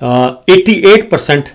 88%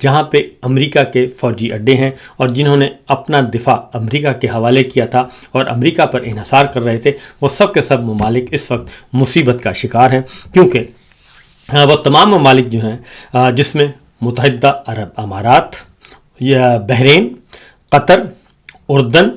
جہاں پہ امریکہ کے فوجی اڈے ہیں اور جنہوں نے اپنا دفاع امریکہ کے حوالے کیا تھا اور امریکہ پر انحصار کر رہے تھے، وہ سب کے سب ممالک اس وقت مصیبت کا شکار ہیں، کیونکہ وہ تمام ممالک جو ہیں جس میں متحدہ عرب امارات، یا بحرین، قطر، اردن،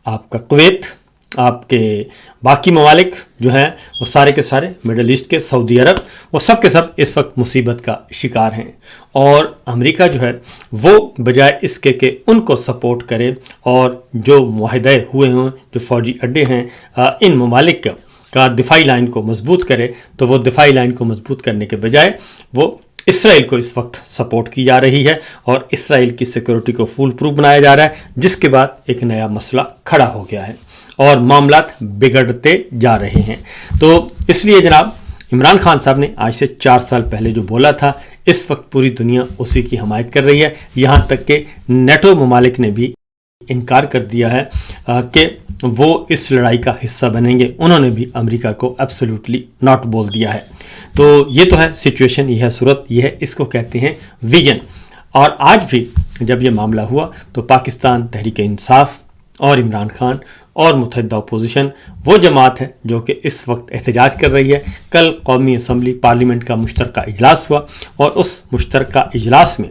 آپ کا کویت، آپ کے باقی ممالک جو ہیں وہ سارے کے سارے مڈل ایسٹ کے، سعودی عرب، وہ سب کے سب اس وقت مصیبت کا شکار ہیں، اور امریکہ جو ہے وہ بجائے اس کے کہ ان کو سپورٹ کرے اور جو معاہدے ہوئے ہوں، جو فوجی اڈے ہیں ان ممالک کا دفاعی لائن کو مضبوط کرے، تو وہ دفاعی لائن کو مضبوط کرنے کے بجائے وہ اسرائیل کو اس وقت سپورٹ کی جا رہی ہے اور اسرائیل کی سیکورٹی کو فول پروف بنایا جا رہا ہے، جس کے بعد ایک نیا مسئلہ کھڑا ہو گیا ہے اور معاملات بگڑتے جا رہے ہیں۔ تو اس لیے جناب عمران خان صاحب نے آج سے 4 سال پہلے جو بولا تھا، اس وقت پوری دنیا اسی کی حمایت کر رہی ہے، یہاں تک کہ نیٹو ممالک نے بھی انکار کر دیا ہے کہ وہ اس لڑائی کا حصہ بنیں گے، انہوں نے بھی امریکہ کو ایبسلیوٹلی ناٹ بول دیا ہے۔ تو یہ تو ہے سچویشن، یہ ہے صورت، یہ ہے، اس کو کہتے ہیں ویژن۔ اور آج بھی جب یہ معاملہ ہوا تو پاکستان تحریک انصاف اور عمران خان اور متحدہ اپوزیشن وہ جماعت ہے جو کہ اس وقت احتجاج کر رہی ہے۔ کل قومی اسمبلی پارلیمنٹ کا مشترکہ اجلاس ہوا اور اس مشترکہ اجلاس میں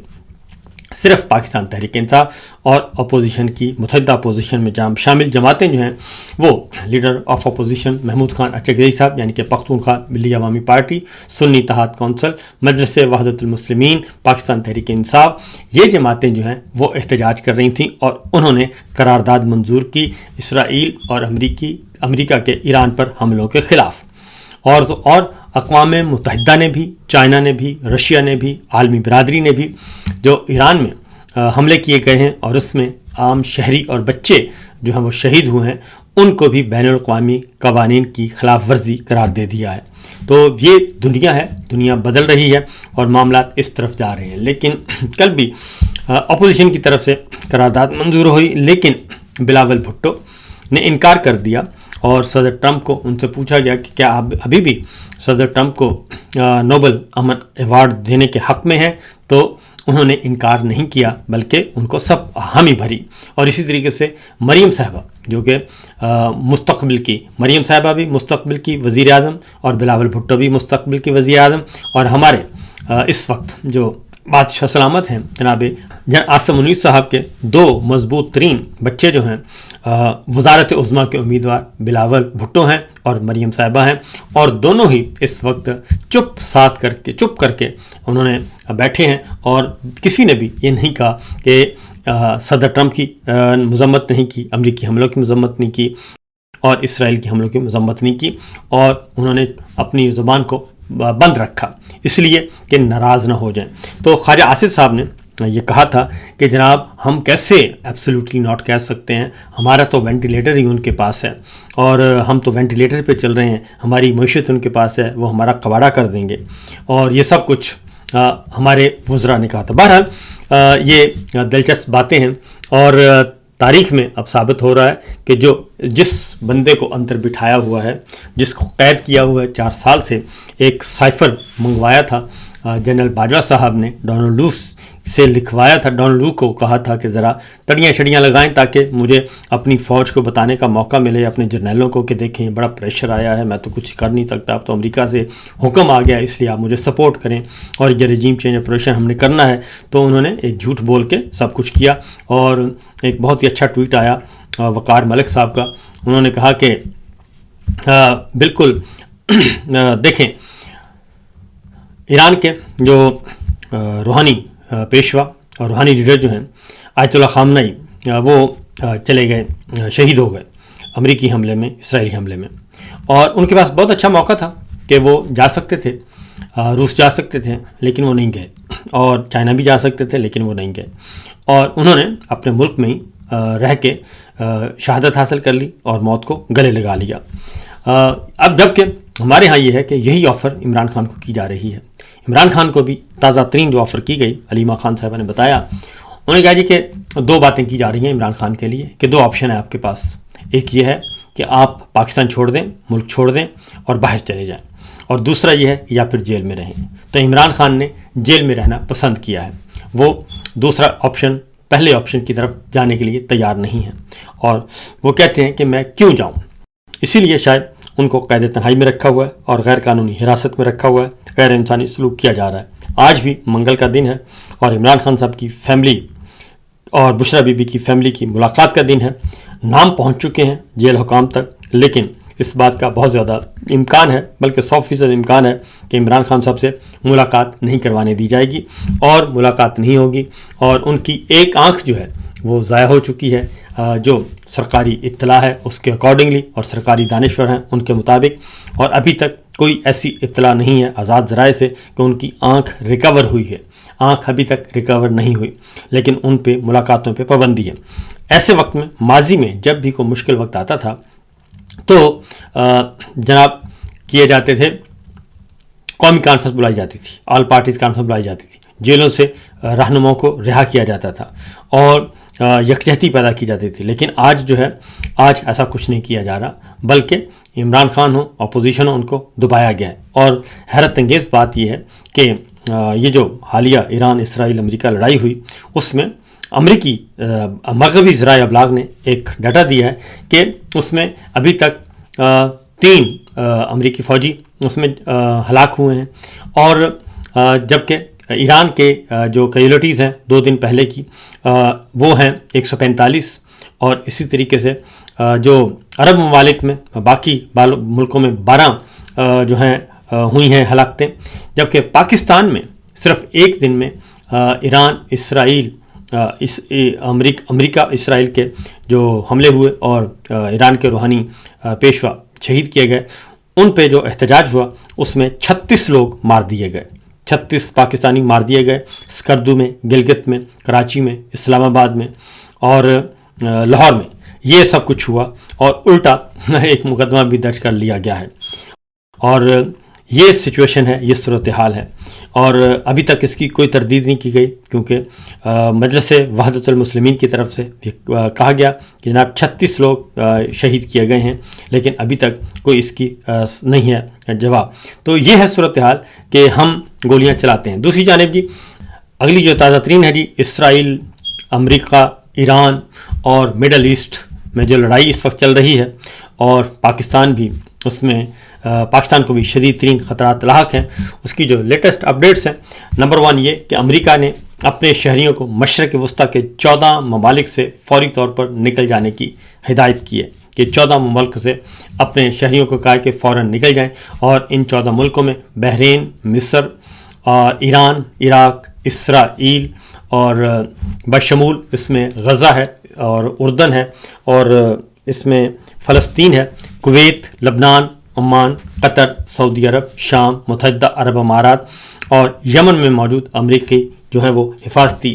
صرف پاکستان تحریک انصاف اور اپوزیشن کی متحدہ اپوزیشن میں شامل جماعتیں جو ہیں وہ leader of opposition Mahmood Khan Achakzai صاحب یعنی کہ پختونخوا ملی عوامی پارٹی، سنی اتحاد کونسل، مجلس وحدت المسلمین، پاکستان تحریک انصاف، یہ جماعتیں جو ہیں وہ احتجاج کر رہی تھیں اور انہوں نے قرارداد منظور کی اسرائیل اور امریکہ کے ایران پر حملوں کے خلاف، اور اقوام متحدہ نے بھی، چائنا نے بھی، رشیا نے بھی، عالمی برادری نے بھی جو ایران میں حملے کیے گئے ہیں اور اس میں عام شہری اور بچے جو ہیں وہ شہید ہوئے ہیں، ان کو بھی بین الاقوامی قوانین کی خلاف ورزی قرار دے دیا ہے۔ تو یہ دنیا ہے، دنیا بدل رہی ہے اور معاملات اس طرف جا رہے ہیں۔ لیکن کل بھی اپوزیشن کی طرف سے قرارداد منظور ہوئی، لیکن بلاول بھٹو نے انکار کر دیا اور صدر ٹرمپ کو ان سے پوچھا گیا کہ کیا آپ ابھی بھی صدر ٹرمپ کو نوبل امن ایوارڈ دینے کے حق میں ہیں، تو انہوں نے انکار نہیں کیا بلکہ ان کو سب حامی بھری۔ اور اسی طریقے سے مریم صاحبہ جو کہ مریم صاحبہ بھی مستقبل کی وزیر اعظم اور بلاول بھٹو بھی مستقبل کی وزیر اعظم، اور ہمارے اس وقت جو بادشاہ سلامت ہیں جناب عاصم منیر صاحب کے 2 مضبوط ترین بچے جو ہیں وزارت عظمیٰ کے امیدوار بلاول بھٹو ہیں اور مریم صاحبہ ہیں، اور دونوں ہی اس وقت چپ کر کے انہوں نے بیٹھے ہیں اور کسی نے بھی یہ نہیں کہا کہ صدر ٹرمپ کی مذمت نہیں کی، امریکی حملوں کی مذمت نہیں کی اور اسرائیل کی حملوں کی مذمت نہیں کی، اور انہوں نے اپنی زبان کو بند رکھا اس لیے کہ ناراض نہ ہو جائیں۔ تو خواجہ آصف صاحب نے یہ کہا تھا کہ جناب ہم کیسے ایبسلیوٹلی ناٹ کہہ سکتے ہیں، ہمارا تو وینٹیلیٹر ہی ان کے پاس ہے اور ہم تو وینٹیلیٹر پہ چل رہے ہیں، ہماری معیشت ان کے پاس ہے، وہ ہمارا کباڑہ کر دیں گے، اور یہ سب کچھ ہمارے وزراء نے کہا تھا۔ بہرحال یہ دلچسپ باتیں ہیں اور تاریخ میں اب ثابت ہو رہا ہے کہ جس بندے کو اندر بٹھایا ہوا ہے، جس کو قید کیا ہوا ہے 4 سال سے، ایک سائفر منگوایا تھا جنرل باجوہ صاحب نے، ڈونلڈ لو سے لکھوایا تھا، ڈونلڈ لو کو کہا تھا کہ ذرا تڑیاں شڑیاں لگائیں تاکہ مجھے اپنی فوج کو بتانے کا موقع ملے، اپنے جرنیلوں کو، کہ دیکھیں بڑا پریشر آیا ہے، میں تو کچھ کر نہیں سکتا، اب تو امریکہ سے حکم آ گیا، اس لیے آپ مجھے سپورٹ کریں اور یہ رجیم چینج آپریشن ہم نے کرنا ہے۔ تو انہوں نے ایک جھوٹ بول کے سب کچھ کیا، اور ایک بہت ہی اچھا ٹویٹ آیا وقار ملک صاحب کا، انہوں نے کہا کہ بالکل دیکھیں ایران کے جو روحانی پیشوا اور روحانی لیڈر جو ہیں آیت اللہ خامنئی، وہ چلے گئے، شہید ہو گئے امریکی حملے میں، اسرائیلی حملے میں، اور ان کے پاس بہت اچھا موقع تھا کہ وہ جا سکتے تھے، روس جا سکتے تھے لیکن وہ نہیں گئے، اور چائنا بھی جا سکتے تھے لیکن وہ نہیں گئے، اور انہوں نے اپنے ملک میں ہی رہ کے شہادت حاصل کر لی اور موت کو گلے لگا لیا۔ اب جبکہ ہمارے ہاں یہ ہے کہ یہی آفر عمران خان کو کی جا رہی ہے۔ عمران خان کو بھی تازہ ترین جو آفر کی گئی، علیمہ خان صاحبہ نے بتایا، انہوں نے کہا جی کہ 2 باتیں کی جا رہی ہیں عمران خان کے لیے، کہ 2 آپشن ہیں آپ کے پاس، ایک یہ ہے کہ آپ پاکستان چھوڑ دیں، ملک چھوڑ دیں اور باہر چلے جائیں، اور دوسرا یہ ہے یا پھر جیل میں رہیں۔ تو عمران خان نے جیل میں رہنا پسند کیا ہے، وہ دوسرا آپشن پہلے آپشن کی طرف جانے کے لیے تیار نہیں ہیں، اور وہ کہتے ہیں کہ میں کیوں جاؤں. اسی لیے شاید ان کو قید تنہائی میں رکھا ہوا ہے اور غیر قانونی حراست میں رکھا ہوا ہے، غیر انسانی سلوک کیا جا رہا ہے. آج بھی منگل کا دن ہے اور عمران خان صاحب کی فیملی اور بشرا بی بی کی فیملی کی ملاقات کا دن ہے. نام پہنچ چکے ہیں جیل حکام تک، لیکن اس بات کا بہت زیادہ امکان ہے، بلکہ 100% امکان ہے کہ عمران خان صاحب سے ملاقات نہیں کروانے دی جائے گی اور ملاقات نہیں ہوگی، اور ان کی ایک آنکھ جو ہے وہ ضائع ہو چکی ہے. جو سرکاری اطلاع ہے اس کے اکارڈنگلی اور سرکاری دانشور ہیں ان کے مطابق، اور ابھی تک کوئی ایسی اطلاع نہیں ہے آزاد ذرائع سے کہ ان کی آنکھ ریکور ہوئی ہے. آنکھ ابھی تک ریکور نہیں ہوئی، لیکن ان پہ ملاقاتوں پہ پابندی ہے. ایسے وقت میں ماضی میں جب بھی کوئی مشکل وقت آتا تھا تو جناب کیے جاتے تھے، قومی کانفرنس بلائی جاتی تھی، آل پارٹیز کانفرنس بلائی جاتی تھی، جیلوں سے رہنماؤں کو رہا کیا جاتا تھا اور یکجہتی پیدا کی جاتی تھی. لیکن آج جو ہے، آج ایسا کچھ نہیں کیا جا رہا، بلکہ عمران خان ہو، اپوزیشن ہو، ان کو دبایا گیا ہے. اور حیرت انگیز بات یہ ہے کہ یہ جو حالیہ ایران اسرائیل امریکہ لڑائی ہوئی، اس میں امریکی مغربی ذرائع ابلاغ نے ایک ڈاٹا دیا ہے کہ اس میں ابھی تک 3 امریکی فوجی اس میں ہلاک ہوئے ہیں، اور جبکہ ایران کے جو کیجولیٹیز ہیں 2 دن پہلے کی وہ ہیں 145، اور اسی طریقے سے جو عرب ممالک میں باقی ملکوں میں 12 جو ہیں ہوئی ہیں ہلاکتیں، جبکہ پاکستان میں صرف ایک دن میں ایران اسرائیل امریکہ اسرائیل کے جو حملے ہوئے اور ایران کے روحانی پیشوا شہید کیے گئے، ان پہ جو احتجاج ہوا اس میں 36 لوگ مار دیے گئے، 36 پاکستانی مار دیے گئے، اسکردو میں، گلگت میں، کراچی میں، اسلام آباد میں اور لاہور میں. یہ سب کچھ ہوا، اور الٹا ایک مقدمہ بھی درج کر لیا گیا ہے. اور یہ سچویشن ہے، یہ صورتحال ہے، اور ابھی تک اس کی کوئی تردید نہیں کی گئی، کیونکہ مجلس وحدت المسلمین کی طرف سے کہا گیا کہ جناب 36 لوگ شہید کیے گئے ہیں، لیکن ابھی تک کوئی اس کی نہیں ہے جواب. تو یہ ہے صورتحال کہ ہم گولیاں چلاتے ہیں. دوسری جانب جی اگلی جو تازہ ترین ہے جی، اسرائیل، امریکہ، ایران اور مڈل ایسٹ میں جو لڑائی اس وقت چل رہی ہے، اور پاکستان بھی اس میں پاکستان کو بھی شدید ترین خطرات لاحق ہیں. اس کی جو لیٹسٹ اپڈیٹس ہیں، نمبر 1 یہ کہ امریکہ نے اپنے شہریوں کو مشرق وسطیٰ کے 14 ممالک سے فوری طور پر نکل جانے کی ہدایت کی ہے، کہ 14 ممالک سے اپنے شہریوں کو کہا کہ فوراً نکل جائیں، اور ان 14 ملکوں میں بحرین، مصر، ایران، عراق، اسرائیل اور بشمول اس میں غزہ ہے اور اردن ہے، اور اس میں فلسطین ہے، کویت، لبنان، عمان، قطر، سعودی عرب، شام، متحدہ عرب امارات اور یمن میں موجود امریکی جو ہے وہ حفاظتی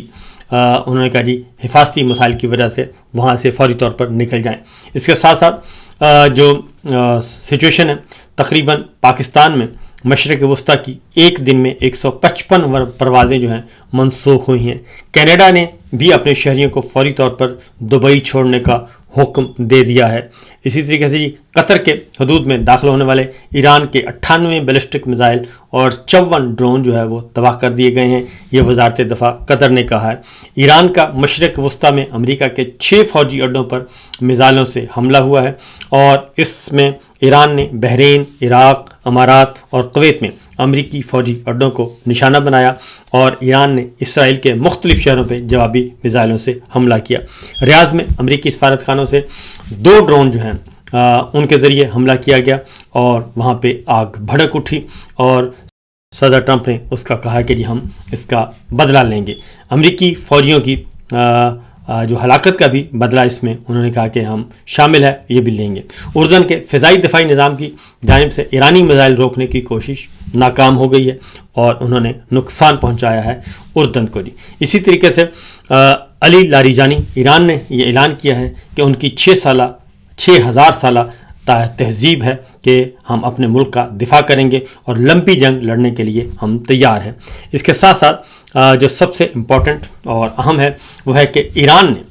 انہوں نے کہا جی حفاظتی مسائل کی وجہ سے وہاں سے فوری طور پر نکل جائیں. اس کے ساتھ ساتھ جو سچویشن ہے، تقریباً پاکستان میں مشرق وسطیٰ کی ایک دن میں 155 پروازیں جو ہیں منسوخ ہوئی ہیں. کینیڈا نے بھی اپنے شہریوں کو فوری طور پر دبئی چھوڑنے کا حکم دے دیا ہے. اسی طریقے سے قطر کے حدود میں داخل ہونے والے ایران کے 98 بیلسٹک میزائل اور 54 ڈرون جو ہے وہ تباہ کر دیے گئے ہیں، یہ وزارت دفاع قطر نے کہا ہے. ایران کا مشرق وسطیٰ میں امریکہ کے 6 فوجی اڈوں پر میزائلوں سے حملہ ہوا ہے، اور اس میں ایران نے بحرین، عراق، امارات اور کویت میں امریکی فوجی اڈوں کو نشانہ بنایا، اور ایران نے اسرائیل کے مختلف شہروں پہ جوابی میزائلوں سے حملہ کیا. ریاض میں امریکی سفارت خانوں سے 2 ڈرون جو ہیں ان کے ذریعے حملہ کیا گیا، اور وہاں پہ آگ بھڑک اٹھی، اور صدر ٹرمپ نے اس کا کہا کہ جی ہم اس کا بدلہ لیں گے. امریکی فوجیوں کی جو ہلاکت کا بھی بدلہ اس میں انہوں نے کہا کہ ہم شامل ہے، یہ بھی لیں گے. اردن کے فضائی دفاعی نظام کی جانب سے ایرانی میزائل روکنے کی کوشش ناکام ہو گئی ہے، اور انہوں نے نقصان پہنچایا ہے اردن کو جی. اسی طریقے سے علی لاریجانی، ایران نے یہ اعلان کیا ہے کہ ان کی 6000 سالہ تہذیب ہے کہ ہم اپنے ملک کا دفاع کریں گے اور لمبی جنگ لڑنے کے لیے ہم تیار ہیں. اس کے ساتھ ساتھ جو سب سے امپورٹنٹ اور اہم ہے وہ ہے کہ ایران نے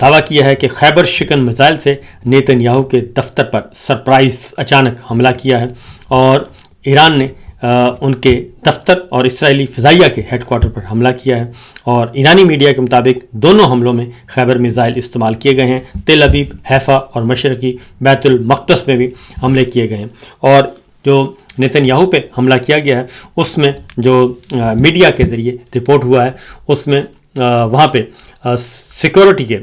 دعویٰ کیا ہے کہ خیبر شکن میزائل سے نیتن یاہو کے دفتر پر سرپرائز اچانک حملہ کیا ہے، اور ایران نے ان کے دفتر اور اسرائیلی فضائیہ کے ہیڈ کوارٹر پر حملہ کیا ہے، اور ایرانی میڈیا کے مطابق دونوں حملوں میں خیبر میزائل استعمال کیے گئے ہیں۔ تل ابیب، حیفا اور مشرقی بیت المقدس میں بھی حملے کیے گئے ہیں، اور جو نیتن یاہو پہ حملہ کیا گیا ہے اس میں جو میڈیا کے ذریعے رپورٹ ہوا ہے اس میں وہاں پہ سیکورٹی کے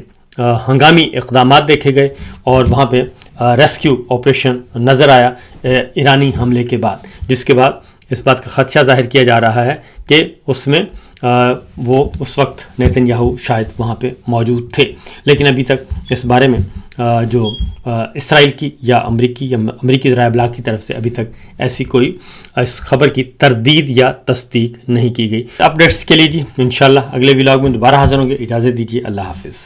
ہنگامی اقدامات دیکھے گئے، اور وہاں پہ ریسکیو آپریشن نظر آیا ایرانی حملے کے بعد، جس کے بعد اس بات کا خدشہ ظاہر کیا جا رہا ہے کہ اس میں وہ اس وقت نیتن یاہو شاید وہاں پہ موجود تھے، لیکن ابھی تک اس بارے میں جو اسرائیل کی یا امریکی ذرائع ابلاغ کی طرف سے ابھی تک ایسی کوئی اس خبر کی تردید یا تصدیق نہیں کی گئی۔ اپڈیٹس کے لیے جی انشاءاللہ اگلے ولاگ میں دوبارہ حاضر ہوں گے، اجازت دیجیے، اللہ حافظ۔